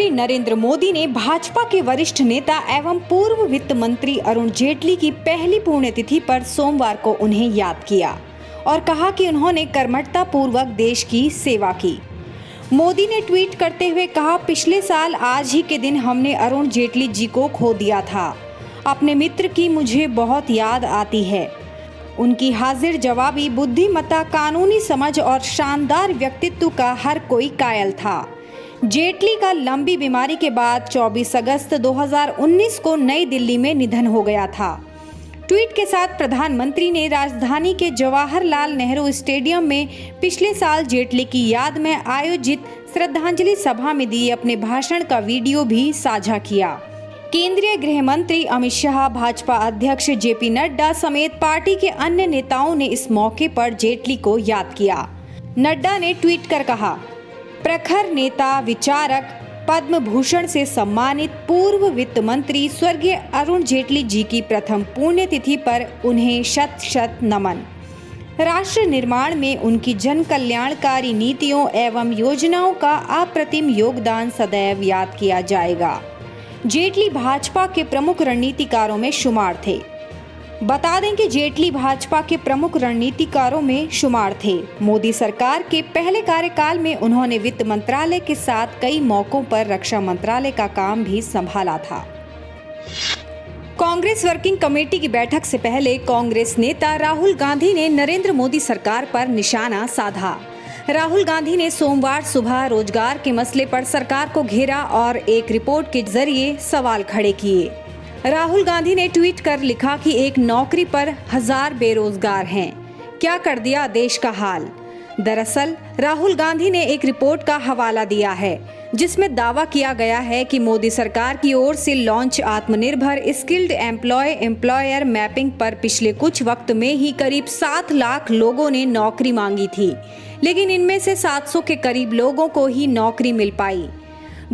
प्रधानमंत्री नरेंद्र मोदी ने भाजपा के वरिष्ठ नेता एवं पूर्व वित्त मंत्री अरुण जेटली की पहली पुण्यतिथि पर सोमवार को उन्हें याद किया और कहा कि उन्होंने कर्मठता पूर्वक देश की सेवा की। मोदी ने ट्वीट करते हुए कहा, पिछले साल आज ही के दिन हमने अरुण जेटली जी को खो दिया था। अपने मित्र की मुझे बहुत याद आती है। उनकी हाजिर जवाबी बुद्धिमत्ता, कानूनी समझ और शानदार व्यक्तित्व का हर कोई कायल था। जेटली का लंबी बीमारी के बाद 24 अगस्त 2019 को नई दिल्ली में निधन हो गया था। ट्वीट के साथ प्रधानमंत्री ने राजधानी के जवाहरलाल नेहरू स्टेडियम में पिछले साल जेटली की याद में आयोजित श्रद्धांजलि सभा में दिए अपने भाषण का वीडियो भी साझा किया। केंद्रीय गृह मंत्री अमित शाह, भाजपा अध्यक्ष जेपी नड्डा समेत पार्टी के अन्य नेताओं ने इस मौके पर जेटली को याद किया। नड्डा ने ट्वीट कर कहा, प्रखर नेता, विचारक, पद्म भूषण से सम्मानित पूर्व वित्त मंत्री स्वर्गीय अरुण जेटली जी की प्रथम पुण्यतिथि पर उन्हें शत शत नमन। राष्ट्र निर्माण में उनकी जन कल्याणकारी नीतियों एवं योजनाओं का अप्रतिम योगदान सदैव याद किया जाएगा। जेटली भाजपा के प्रमुख रणनीतिकारों में शुमार थे। बता दें कि जेटली भाजपा के प्रमुख रणनीतिकारों में शुमार थे। मोदी सरकार के पहले कार्यकाल में उन्होंने वित्त मंत्रालय के साथ कई मौकों पर रक्षा मंत्रालय का काम भी संभाला था। कांग्रेस वर्किंग कमेटी की बैठक से पहले कांग्रेस नेता राहुल गांधी ने नरेंद्र मोदी सरकार पर निशाना साधा। राहुल गांधी ने सोमवार सुबह रोजगार के मसले पर सरकार को घेरा और एक रिपोर्ट के जरिए सवाल खड़े किए। राहुल गांधी ने ट्वीट कर लिखा कि एक नौकरी पर 1000 बेरोजगार हैं, क्या कर दिया देश का हाल। दरअसल राहुल गांधी ने एक रिपोर्ट का हवाला दिया है जिसमें दावा किया गया है कि मोदी सरकार की ओर से लॉन्च आत्मनिर्भर स्किल्ड एम्प्लॉयर मैपिंग पर पिछले कुछ वक्त में ही करीब 7 लाख लोगों ने नौकरी मांगी थी, लेकिन इनमें से 700 के करीब लोगों को ही नौकरी मिल पाई।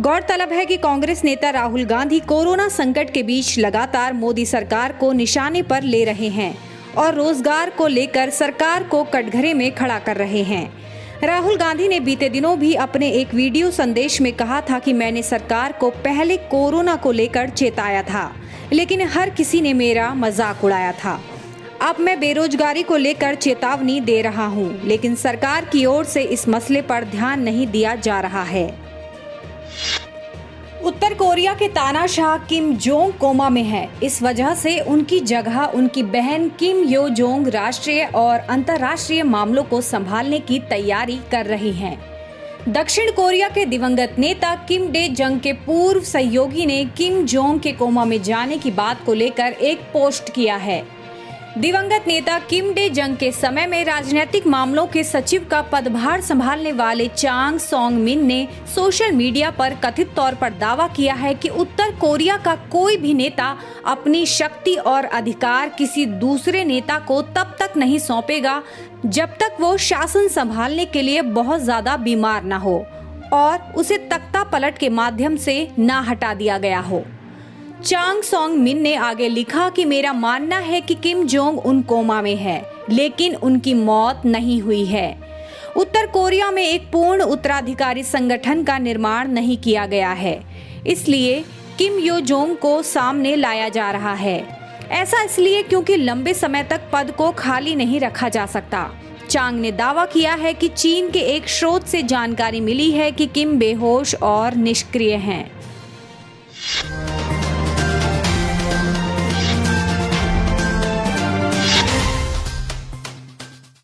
गौरतलब है कि कांग्रेस नेता राहुल गांधी कोरोना संकट के बीच लगातार मोदी सरकार को निशाने पर ले रहे हैं और रोजगार को लेकर सरकार को कटघरे में खड़ा कर रहे हैं। राहुल गांधी ने बीते दिनों भी अपने एक वीडियो संदेश में कहा था कि मैंने सरकार को पहले कोरोना को लेकर चेताया था, लेकिन हर किसी ने मेरा मजाक उड़ाया था। अब मैं बेरोजगारी को लेकर चेतावनी दे रहा हूं, लेकिन सरकार की ओर से इस मसले पर ध्यान नहीं दिया जा रहा है। उत्तर कोरिया के तानाशाह किम जोंग कोमा में है। इस वजह से उनकी जगह उनकी बहन किम यो जोंग राष्ट्रीय और अंतर्राष्ट्रीय मामलों को संभालने की तैयारी कर रही हैं। दक्षिण कोरिया के दिवंगत नेता किम डे जंग के पूर्व सहयोगी ने किम जोंग के कोमा में जाने की बात को लेकर एक पोस्ट किया है। दिवंगत नेता किम डे जंग के समय में राजनीतिक मामलों के सचिव का पदभार संभालने वाले चांग सोंग मिन ने सोशल मीडिया पर कथित तौर पर दावा किया है कि उत्तर कोरिया का कोई भी नेता अपनी शक्ति और अधिकार किसी दूसरे नेता को तब तक नहीं सौंपेगा जब तक वो शासन संभालने के लिए बहुत ज्यादा बीमार न हो और उसे तख्ता पलट के माध्यम से ना हटा दिया गया हो। चांग सोंग मिन ने आगे लिखा कि मेरा मानना है कि किम जोंग उन कोमा में है, लेकिन उनकी मौत नहीं हुई है। उत्तर कोरिया में एक पूर्ण उत्तराधिकारी संगठन का निर्माण नहीं किया गया है, इसलिए किम यो जोंग को सामने लाया जा रहा है। ऐसा इसलिए क्योंकि लंबे समय तक पद को खाली नहीं रखा जा सकता। चांग ने दावा किया है कि चीन के एक स्रोत से जानकारी मिली है कि किम बेहोश और निष्क्रिय हैं।